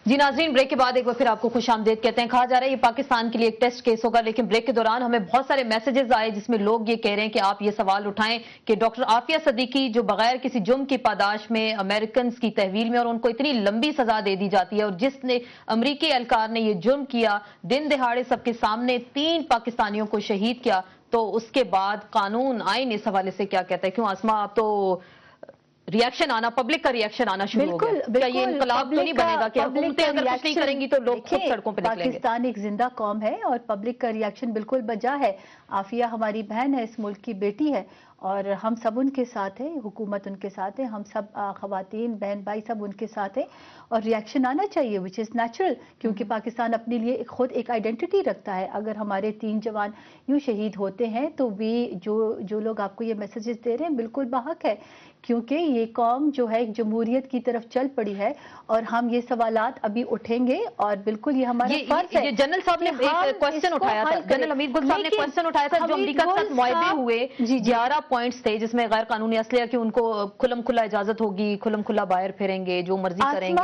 جی ناظرین، بریک کے بعد ایک بار پھر آپ کو خوش آمدید کہتے ہیں. کہا جا رہا ہے یہ پاکستان کے لیے ایک ٹیسٹ کیس ہوگا، لیکن بریک کے دوران ہمیں بہت سارے میسیجز آئے جس میں لوگ یہ کہہ رہے ہیں کہ آپ یہ سوال اٹھائیں کہ ڈاکٹر عافیہ صدیقی جو بغیر کسی جرم کی پاداش میں امریکنز کی تحویل میں اور ان کو اتنی لمبی سزا دے دی جاتی ہے، اور جس نے امریکی اہلکار نے یہ جرم کیا، دن دہاڑے سب کے سامنے 3 پاکستانیوں کو شہید کیا، تو اس کے بعد قانون آئین اس حوالے سے کیا کہتا ہے؟ کیوں آسما آپ تو ریاکشن آنا، پبلک کا ریاکشن آنا شروع ہو گیا. کیا یہ انقلاب تو نہیں بنے گا کہ حکومتیں اگر کچھ نہیں کریں گی تو لوگ خود سڑکوں پہ نکلیں گے؟ پاکستان ایک زندہ قوم ہے اور پبلک کا ریاکشن بالکل بجا ہے. عافیہ ہماری بہن ہے، اس ملک کی بیٹی ہے اور ہم سب ان کے ساتھ ہیں، حکومت ان کے ساتھ ہے، ہم سب خواتین بہن بھائی سب ان کے ساتھ ہیں اور ریاکشن آنا چاہیے وچ از نیچرل، کیونکہ پاکستان اپنے لیے خود ایک آئیڈینٹی رکھتا ہے. اگر ہمارے 3 جوان یوں شہید ہوتے ہیں تو بھی جو لوگ آپ کو یہ میسیجز دے رہے ہیں بالکل باحق ہے، کیونکہ یہ قوم جو ہے ایک جمہوریت کی طرف چل پڑی ہے اور ہم یہ سوالات ابھی اٹھیں گے اور بالکل یہ ہمارا فرض ہے. جنرل صاحب نے ایک کوسچن اٹھایا تھا، جنرل امید گل صاحب نے کوسچن اٹھایا تھا جو امریکہ کے ساتھ معاہدے ہوئے 11 پوائنٹس تھے جس میں غیر قانونی اسلحہ کی ان کو کھلم کھلا اجازت ہوگی، کھلم کھلا باہر پھریں گے، جو مرضی کریں گے،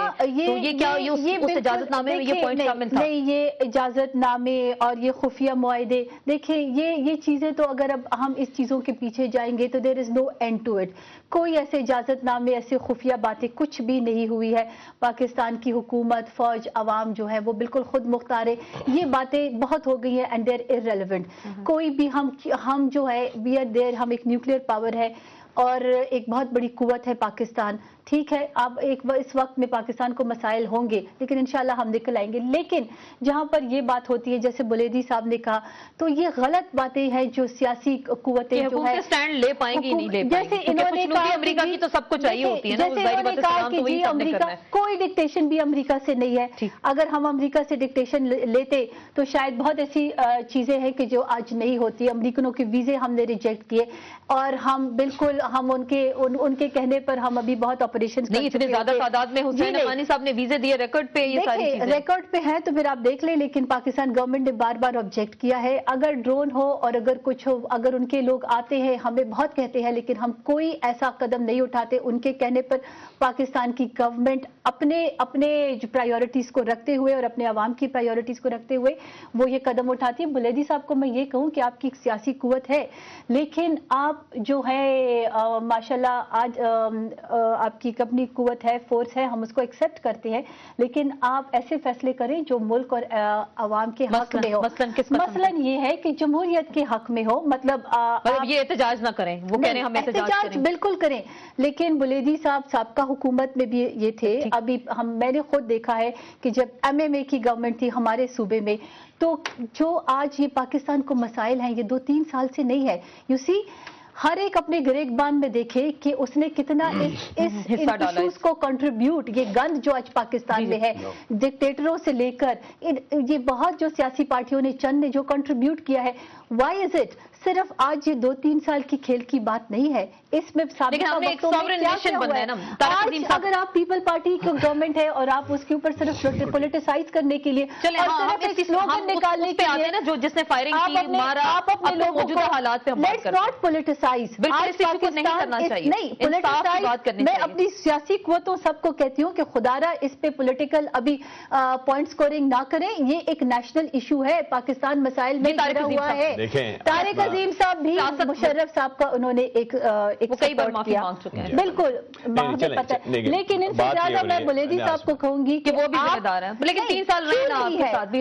تو یہ کیا اس اجازت نامے میں یہ پوائنٹ شامل تھا؟ نہیں، یہ اجازت نامے اور یہ خفیہ معاہدے، دیکھیں یہ چیزیں تو اگر اب ہم اس چیزوں کے پیچھے جائیں گے تو دیر از نو اینڈ ٹو اٹ. کوئی ایسے اجازت نامے، ایسے خفیہ باتیں کچھ بھی نہیں ہوئی ہے. پاکستان کی حکومت، فوج، عوام جو ہے وہ بالکل خود مختار ہے. یہ باتیں بہت ہو گئی ہیں اینڈ دے آر irrelevant. کوئی بھی ہم جو ہے وی آر دیر، ہم ایک نیوکلیر پاور ہے اور ایک بہت بڑی قوت ہے پاکستان. ٹھیک ہے، اب اس وقت میں پاکستان کو مسائل ہوں گے لیکن انشاءاللہ ہم نکل آئیں گے. لیکن جہاں پر یہ بات ہوتی ہے جیسے بلیدی صاحب نے کہا، تو یہ غلط باتیں ہیں جو سیاسی قوتیں جو ہے سٹینڈ لے پائیں گی نہیں لے پائیں گی، جیسے انہوں نے کہا امریکہ کی تو سب کو چاہیے ہوتی ہے نا، جیسے انہوں نے کہا کہ جی امریکہ کوئی ڈکٹیشن بھی امریکہ سے نہیں ہے. اگر ہم امریکہ سے ڈکٹیشن لیتے تو شاید بہت ایسی چیزیں ہیں کہ جو آج نہیں ہوتی. امریکنوں کے ویزے ہم نے ریجیکٹ کیے اور ہم بالکل ہم ان کے کہنے پر ہم ابھی بہت آپریشن نہیں، اتنے زیادہ تعداد میں حسین افغانی صاحب نے ویزے دیے ریکارڈ پہ، یہ ساری چیزیں ریکارڈ پہ ہیں تو پھر آپ دیکھ لیں. لیکن پاکستان گورنمنٹ نے بار بار آبجیکٹ کیا ہے. اگر ڈرون ہو اور اگر کچھ ہو، اگر ان کے لوگ آتے ہیں ہمیں بہت کہتے ہیں لیکن ہم کوئی ایسا قدم نہیں اٹھاتے. ان کے کہنے پر پاکستان کی گورنمنٹ اپنے جو پرائیورٹیز کو رکھتے ہوئے اور اپنے عوام کی پرائیورٹیز کو رکھتے ہوئے وہ یہ قدم اٹھاتی ہے. بلیدی صاحب کو میں یہ کہوں کہ آپ کی ایک سیاسی قوت ہے لیکن آپ جو ہے ماشاءاللہ آج آپ کی اپنی قوت ہے، فورس ہے، ہم اس کو ایکسیپٹ کرتے ہیں، لیکن آپ ایسے فیصلے کریں جو ملک اور عوام کے حق میں ہو. مثلا یہ ہے کہ جمہوریت کے حق میں ہو، مطلب یہ احتجاج نہ کریں. وہ کہہ رہے ہیں ہم احتجاج بالکل کریں. لیکن بلیدی صاحب سابقہ حکومت میں بھی یہ تھے. ابھی میں نے خود دیکھا ہے کہ جب MMA کی گورنمنٹ تھی ہمارے صوبے میں، تو جو آج یہ پاکستان کو مسائل ہیں یہ 2-3 سال سے نہیں ہے. یو سی، ہر ایک اپنے گریبان میں دیکھے کہ اس نے کتنا اس ایشوز کو کنٹریبیوٹ، یہ گند جو آج پاکستان میں ہے ڈکٹیٹروں سے لے کر یہ بہت جو سیاسی پارٹیوں نے چند نے جو کنٹریبیوٹ کیا ہے. Why is it? صرف آج یہ 2-3 سال کی کھیل کی بات نہیں ہے. اس میں اگر آپ پیپل پارٹی کی گورنمنٹ ہے اور آپ اس کے اوپر صرف پولیٹیسائز کرنے کے لیے سلوگن نکالنے کے لیے جو جس نے فائرنگ کی، مارا، آپ اپنے لوگوں کو حالات پہ لیٹس ناٹ پولیٹیسائز. نہیں پولیٹیسائز. میں اپنی سیاسی قوتوں سب کو کہتی ہوں کہ خدارہ اس پہ پولیٹیکل ابھی پوائنٹ سکورنگ نہ کریں. یہ ایک نیشنل ایشو ہے، پاکستان مسائل میں گھرا ہوا ہے. طارق عظیم صاحب بھی مشرف صاحب کا انہوں نے ایک کئی بار معافی مانگ چکے ہیں. بالکل ہمیں پتہ ہے، لیکن ان سے زیادہ میں بلیدی صاحب کو کہوں گی کہ وہ بھی ذمہ دار ہیں. لیکن 3 سال رہے،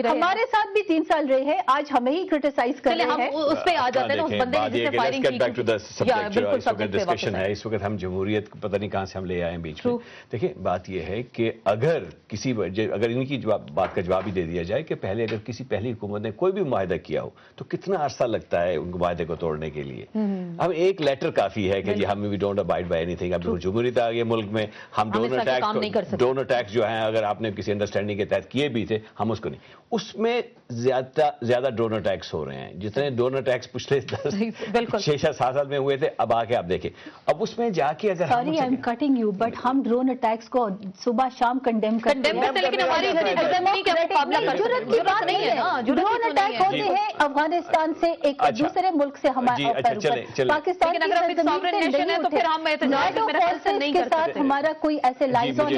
ہمارے ساتھ بھی 3 سال رہے ہیں. آج ہمیں ہی کرٹیسائز کر رہے ہیں. اس پہ آ جاتے ہیں اس بندے نے جس نے فائرنگ کی. ڈسکشن ہے اس وقت، ہم جمہوریت پتہ نہیں کہاں سے ہم لے آئے ہیں بیچ میں. دیکھیں بات یہ ہے کہ اگر ان کی بات کا جواب ہی دے دیا جائے کہ پہلے اگر کسی پہلی حکومت نے کوئی بھی معاہدہ کیا ہو تو کتنا عرصہ لگتا ہے ان معاہدے کو توڑنے کے لیے. اب ایک لیٹر کافی ہے کہ جی ہم وی ڈونٹ ابائڈ بائی اینی تھنگ. اب جمہوریت آ گئی ملک میں، ہم ڈونر ٹیکس جو ہیں اگر آپ نے کسی انڈرسٹینڈنگ کے تحت کیے بھی تھے ہم اس کو نہیں. اس میں زیادہ ڈونر ٹیکس ہو رہے ہیں جتنے ڈونر ٹیکس پچھلے 6-7 سال میں ہوئے تھے. اب آ کے آپ دیکھیں، اب اس میں جا کے اگر sorry I am cutting you but ہم ڈونر ٹیکس کو صبح شام کنڈیم کرتے ہیں. ڈونر اٹیک ہوتے ہیں افغانستان से एक दूसरे मुल्क से हमारा पाकिस्तान के साथ हमारा कोई ऐसे लाइजॉन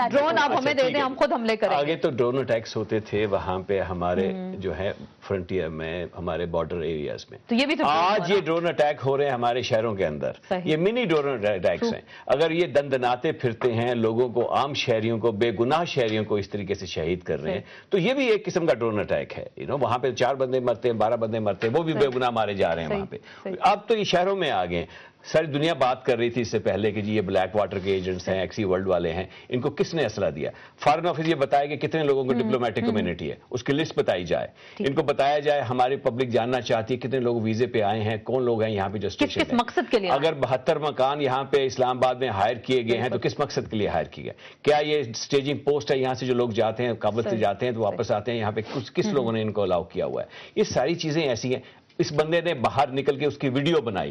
ड्रोन आप हमें दे दें, हम खुद हमले करें। आगे तो ड्रोन अटैक्स होते थे वहां पे हमारे जो है फ्रंटियर में, हमारे बॉर्डर एरियाज में, तो ये भी तो आज ये ड्रोन अटैक हो रहे हैं हमारे शहरों के अंदर। ये मिनी ड्रोन अटैक्स हैं। अगर ये दंदनाते फिरते हैं, लोगों को, आम शहरियों को, बेगुनाह शहरियों को इस तरीके से शहीद कर रहे हैं, तो ये भी एक किस्म का ड्रोन अटैक है। वहां पे 4 बंदे मरते हैं, 12 बंदे मरते हैं, वो भी बेगुनाह मारे जा रहे हैं वहां पे। अब तो ये शहरों में आ गए। सारी दुनिया बात कर रही थी इससे पहले कि जी ये ब्लैक वाटर के एजेंट्स हैं, एक्सी वर्ल्ड वाले हैं, इनको किसने असला दिया। फॉरेन ऑफिस ये बताया कि कितने लोगों को डिप्लोमेटिक कम्युनिटी है, उसकी लिस्ट बताई जाए, इनको बताया जाए। हमारी पब्लिक जानना चाहती है कितने लोग वीजे पे आए हैं, कौन लोग हैं यहाँ पे जो स्टेशन किस मकसद के लिए। अगर 72 मकान यहाँ पे इस्लामाबाद में हायर किए गए हैं तो किस मकसद के लिए हायर किए गए? क्या ये स्टेजिंग पोस्ट है, यहाँ से जो लोग जाते हैं, काबुल से जाते हैं तो वापस आते हैं, यहाँ पे किस लोगों ने इनको अलाउ किया हुआ है? ये सारी चीजें ऐसी हैं। इस बंदे ने बाहर निकल के उसकी वीडियो बनाई,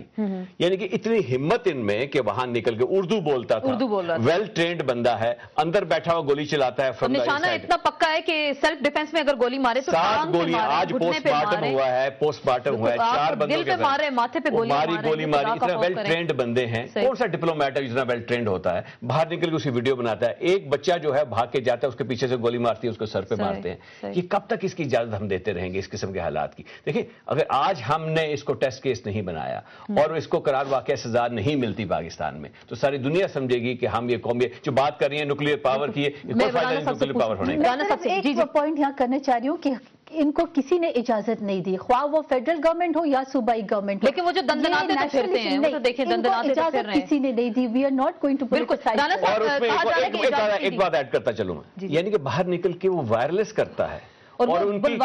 यानी कि इतनी हिम्मत इनमें कि वहां निकल के उर्दू बोलता था, वेल ट्रेंड बंदा है, अंदर बैठा हुआ गोली चलाता है। निशाना इतना पक्का है कि सेल्फ डिफेंस में अगर गोली मारे तो 7 गोली। आज पोस्टमार्टम हुआ है, 4 बंदों के मारे, माथे पे गोली मारी। इतना वेल ट्रेंड बंदे हैं। कौन सा डिप्लोमेट है जितना वेल ट्रेंड होता है, बाहर निकल के उसकी वीडियो बनाता है। एक बच्चा जो है भाग के जाता है, उसके पीछे से गोली मारती है, उसको सर पे मारते हैं। ये कब तक इसकी इजाजत हम देते रहेंगे इस किस्म के हालात की? देखिए, अगर आज हमने इसको टेस्ट केस नहीं बनाया और इसको करार वाकई सजा नहीं मिलती पाकिस्तान में, तो सारी दुनिया समझेगी कि हम ये कौम जो बात कर रही है न्यूक्लियर पावर की, कोई फायदा नहीं न्यूक्लियर पावर होने का। एक पॉइंट यहाँ करना चाह रही हूँ कि इनको किसी ने इजाजत नहीं दी, ख्वाह वो फेडरल गवर्नमेंट हो या सूबाई गवर्नमेंट हो। लेकिन वो जो दंदनाते तो फिरते हैं, वो तो देखिए दंदनाते तो फिर रहे हैं। किसी ने नहीं दी। We are not going to. बिल्कुल। और उसमें एक बात ऐड करता चलूं मैं, यानी कि बाहर निकल के वो वायरलेस करता है और उनकी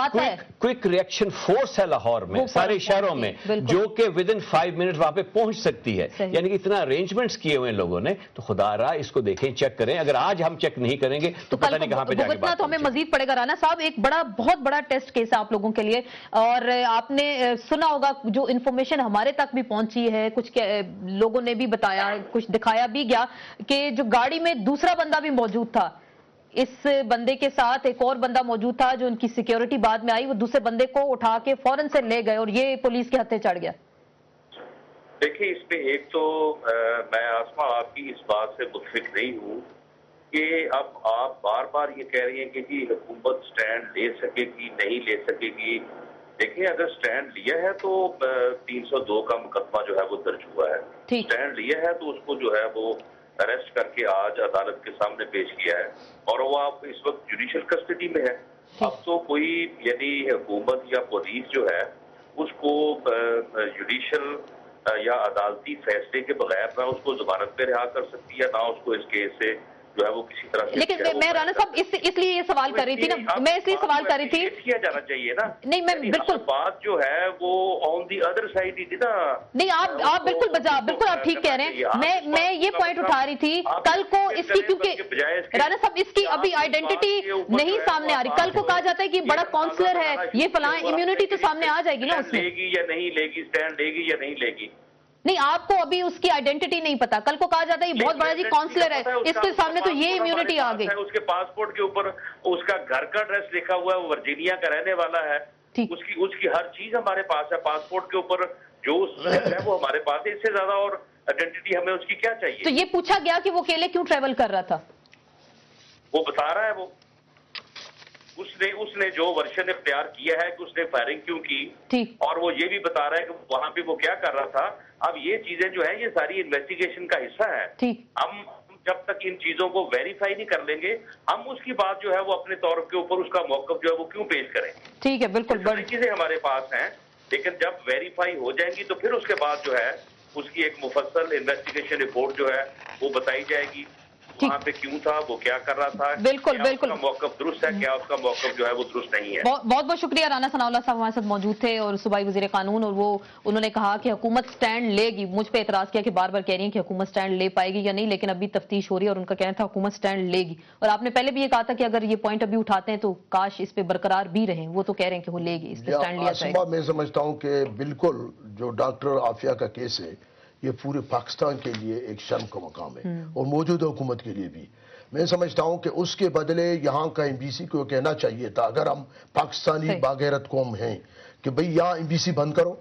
क्विक रिएक्शन फोर्स है लाहौर में, सारे शहरों में, जो कि विद इन 5 मिनट वहां पे पहुंच सकती है। यानी कि इतना अरेंजमेंट्स किए हुए हैं लोगों ने। तो खुदा रहा इसको देखें, चेक करें। अगर आज हम चेक नहीं करेंगे तो पता नहीं कहां पे जाके बात तो हमें मजीद पड़ेगा। राना साहब, एक बहुत बड़ा टेस्ट केस है आप लोगों के लिए, और आपने सुना होगा जो इन्फॉर्मेशन हमारे तक भी पहुंची है, कुछ लोगों ने भी बताया, कुछ दिखाया भी गया कि जो गाड़ी में दूसरा बंदा भी मौजूद था, इस बंदे के साथ एक और बंदा मौजूद था, जो उनकी सिक्योरिटी बाद में आई, वो दूसरे बंदे को उठा के फौरन से ले गए और ये पुलिस के हत्थे चढ़ गया। देखिए, इसमें एक तो मैं आसमा आपकी इस बात से मुतफिक नहीं हूँ कि अब आप बार बार ये कह रही हैं कि जी हुकूमत स्टैंड ले सकेगी, नहीं ले सकेगी। देखिए, अगर स्टैंड लिया है तो 302 का मुकदमा जो है वो दर्ज हुआ है। स्टैंड लिया है तो उसको जो है वो अरेस्ट करके आज अदालत के सामने पेश किया है और वो आप इस वक्त जुडिशियल कस्टडी में है। अब तो कोई यानी हुकूमत या पुलिस जो है उसको जुडिशियल या अदालती फैसले के बगैर ना उसको जमानत पे रिहा कर सकती है, ना उसको इस केस से जो है वो किसी तरह से। लेकिन मैं राना साहब इसलिए ये सवाल कर रही थी ना, मैं इसलिए सवाल कर रही थी, किया जाना चाहिए ना। नहीं, मैं बिल्कुल बात जो है वो ऑन दी अदर साइड ही थी ना। नहीं, आप बिल्कुल आप ठीक कह रहे हैं। मैं ये पॉइंट उठा रही थी, कल को इसकी, क्योंकि राना साहब इसकी अभी आइडेंटिटी नहीं सामने आ रही। कल को कहा जाता है कि बड़ा काउंसलर है, ये फलां, इम्यूनिटी तो सामने आ जाएगी ना उसमें। लेगी या नहीं लेगी, स्टैंड लेगी या नहीं लेगी। नहीं, आपको अभी उसकी आइडेंटिटी नहीं पता। कल को कहा जाता है ये बहुत बड़ा जी काउंसलर है, इसके सामने तो ये इम्यूनिटी आ गई। उसके पासपोर्ट के ऊपर उसका घर का एड्रेस लिखा हुआ है, वो वर्जीनिया का रहने वाला है। उसकी हर चीज हमारे पास है। पासपोर्ट के ऊपर जो है वो हमारे पास है। इससे ज्यादा और आइडेंटिटी हमें उसकी क्या चाहिए? तो ये पूछा गया कि वो अकेले क्यों ट्रेवल कर रहा था? वो बता रहा है, वो उसने जो वर्षन इख्तियार किया है कि उसने फायरिंग क्यों की, और वो ये भी बता रहा है कि वहां पे वो क्या कर रहा था। अब ये चीजें जो है ये सारी इन्वेस्टिगेशन का हिस्सा है। हम जब तक इन चीजों को वेरीफाई नहीं कर लेंगे, हम उसकी बात जो है वो अपने तौर के ऊपर उसका मौकफ जो है वो क्यों पेश करें। ठीक है, बिल्कुल, बड़ी चीजें हमारे पास हैं, लेकिन जब वेरीफाई हो जाएंगी तो फिर उसके बाद जो है उसकी एक मुफस्सल इन्वेस्टिगेशन रिपोर्ट जो है वो बताई जाएगी, वहाँ पे क्यों था, वो क्या कर रहा था। बिल्कुल, उसका मौकफ दुरुस्त है, क्या उसका मौकफ जो है वो दुरुस्त नहीं है। बहुत बहुत शुक्रिया। राना सनाउल्लाह साहब हमारे साथ मौजूद थे और सूबाई वजीर कानून, और वो उन्होंने कहा कि हुकूमत स्टैंड लेगी। मुझ पे एतराज किया कि बार बार कह रही है कि हुकूमत स्टैंड ले पाएगी या नहीं, लेकिन अभी तफ्तीश हो रही है और उनका कहना था हुकूमत स्टैंड लेगी। और आपने पहले भी ये कहा था कि अगर ये पॉइंट अभी उठाते हैं तो काश इस पे बरकरार भी रहे। वो तो कह रहे हैं कि वो लेगी, इस पे स्टैंड लिया जाएगा। मैं समझता हूँ कि बिल्कुल जो डॉक्टर आफिया का केस है ये पूरे पाकिस्तान के लिए एक शर्म का मकाम है और मौजूदा हुकूमत के लिए भी। मैं समझता हूं कि उसके बदले यहाँ का एमबीसी को कहना चाहिए था, अगर हम पाकिस्तानी बागैरत कौम हैं, कि भाई यहाँ एमबीसी बंद करो।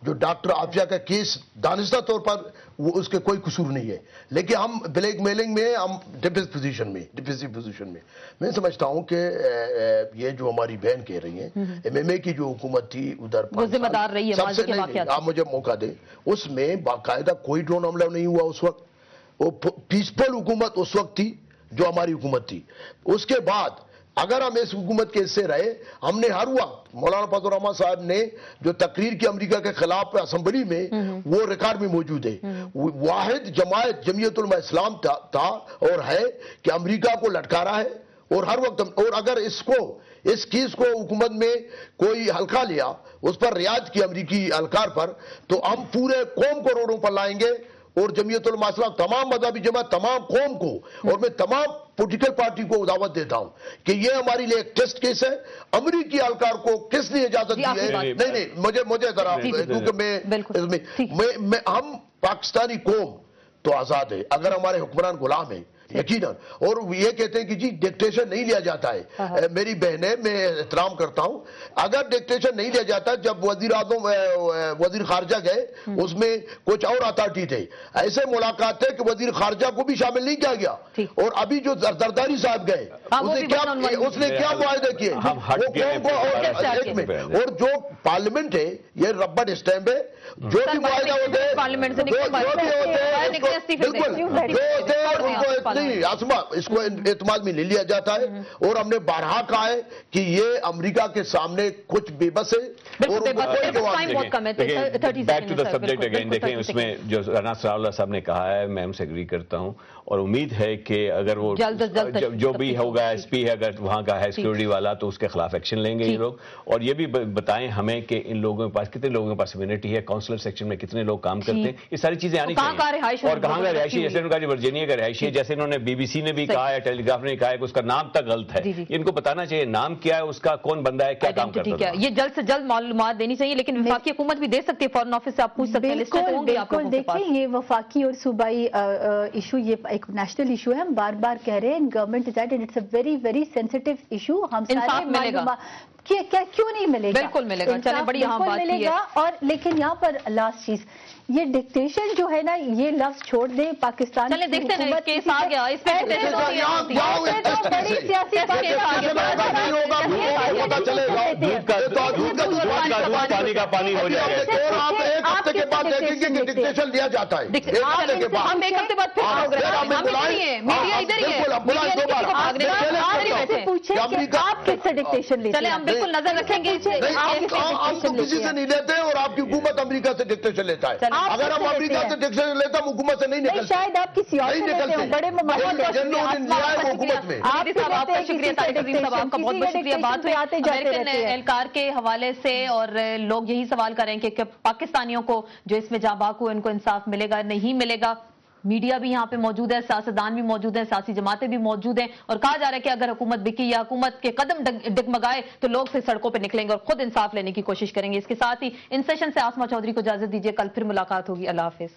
जो डॉक्टर आफिया का केस दानिस्ता तौर पर वो उसके कोई कसूर नहीं है, लेकिन हम ब्लैक मेलिंग में, हम डिफेंसिव पोजीशन में। मैं समझता हूं कि ये जो हमारी बहन कह रही है, एमएमए की जो हुकूमत थी उधर वो जिम्मेदार रही है सबसे नहीं, आप मुझे मौका दें, उसमें बाकायदा कोई ड्रोन हमला नहीं हुआ उस वक्त। वो पीसफुल हुकूमत उस वक्त थी जो हमारी हुकूमत थी। उसके बाद अगर हम इस हुकूमत के हिस्से रहे, हमने हर वक्त मौलाना फजल रहमान साहब ने जो तकरीर की अमेरिका के खिलाफ असेंबली में, वो रिकॉर्ड में मौजूद है। वाहिद जमायत जमीयत उलमा इस्लाम था और है कि अमेरिका को लटकारा है और हर वक्त। और अगर इस केस को हुकूमत में कोई हल्का लिया, उस पर रियाज की अमरीकी अलकार पर, तो हम पूरे कौम को रोडों पर लाएंगे। और जमीयत उलमा इस्लाम, तमाम मजहबी जमात, तमाम कौम को, और मैं तमाम पॉलिटिकल पार्टी को दावत देता हूं कि ये हमारे लिए एक टेस्ट केस है। अमरीकी अलकार को किसने इजाजत दी है? नहीं, मुझे जरा, क्योंकि मैं हम पाकिस्तानी कौम तो आजाद है, अगर हमारे हुक्मरान गुलाम है यकीनन। और ये कहते हैं कि जी डिक्टेशन नहीं लिया जाता है। मेरी बहनें, मैं एहतराम करता हूं, अगर डिक्टेशन नहीं लिया जाता, जब वजीर खारजा गए, उसमें कुछ और अथॉरिटी थे, ऐसे मुलाकात है कि वजीर खारजा को भी शामिल नहीं किया गया। और अभी जो जरदारी साहब गए, उसने क्या मुआहदे किए और जो पार्लियामेंट है, ये रबर स्टैम्प है, जो भी मुआहदा होते हैं पार्लियामेंट से बिल्कुल आसमा, इसको एतमाद में ले लिया जाता है। और हमने बारहा कहा है कि ये अमेरिका के सामने कुछ बेबस है और back to the subject again. देखें, उसमें जो राना सनाउल्लाह साहब ने कहा है, मैं उनसे एग्री करता हूं और उम्मीद है कि अगर वो जो भी होगा, एसपी है अगर वहां का है सिक्योरिटी वाला, तो उसके खिलाफ एक्शन लेंगे ये लोग। और ये भी बताएं हमें कि इन लोगों के पास, कितने लोगों के पास इम्यूनिटी है, काउंसलर सेक्शन में कितने लोग काम करते हैं, ये सारी चीजें आनी चाहिए। और कहां का रिहायशी, जैसे उनका जो वर्जीनिया का रिहायशी है, जैसे इन्होंने बीबीसी ने भी कहा है, टेलीग्राफ ने कहा है कि उसका नाम तक गलत है। इनको बताना चाहिए नाम क्या है उसका, कौन बंदा है, क्या काम करता है। ये जल्द से जल्द मालूमात देनी चाहिए, लेकिन वफाकी हुकूमत भी दे सकती है, फॉरेन ऑफिस से आप पूछ सकते हैं। बिल्कुल, देखिए ये वफाकी और सूबाई इशू, ये एक नेशनल इशू है। हम बार बार कह रहे हैं government is at end it's a very very sensitive issue. हम इंसाफ मिलेगा, क्या क्यों नहीं मिलेगा? बिल्कुल मिलेगा, चले बड़ी अहम बात मिलेगा। और लेकिन यहाँ पर लास्ट चीज, ये डिक्टेशन जो है ना, ये लफ्ज छोड़ दे पाकिस्तान। चले देखते हैं, केस आ गया इस पे बड़ी सियासी पानी का पानी हो जाएगा। आप एक हफ्ते के बाद देखेंगे कि डिक्टेशन लिया जाता है। हम एक हफ्ते बाद फिर आप किससे डिक्टेशन लेते हैं? हम बिल्कुल नजर रखेंगे, हम तो किसी से नहीं लेते और आपकी हुकूमत अमेरिका से डिक्टेशन लेता है। अगर हम अमेरिका से डिक्टेशन लेते हम हुकूमत से नहीं निकलते। शायद आप किसी और से लेते हो, बड़े हुकूमत में। आपका शुक्रिया तारिक अजीम साहब, आपका बहुत बहुत शुक्रिया। बात हुई अमेरिकन एहलकार के हवाले से और लोग यही सवाल करें कि पाकिस्तानियों को जो इसमें जाँ बाकू उनको इंसाफ मिलेगा नहीं मिलेगा। मीडिया भी यहाँ पे मौजूद है, सियासतदान भी मौजूद है, सियासी जमातें भी मौजूद हैं और कहा जा रहा है कि अगर हुकूमत बिकी या हुकूमत के कदम डगमगाए तो लोग से सड़कों पे निकलेंगे और खुद इंसाफ लेने की कोशिश करेंगे। इसके साथ ही इन सेशन से आसमा चौधरी को इजाजत दीजिए, कल फिर मुलाकात होगी। अल्लाह हाफिज।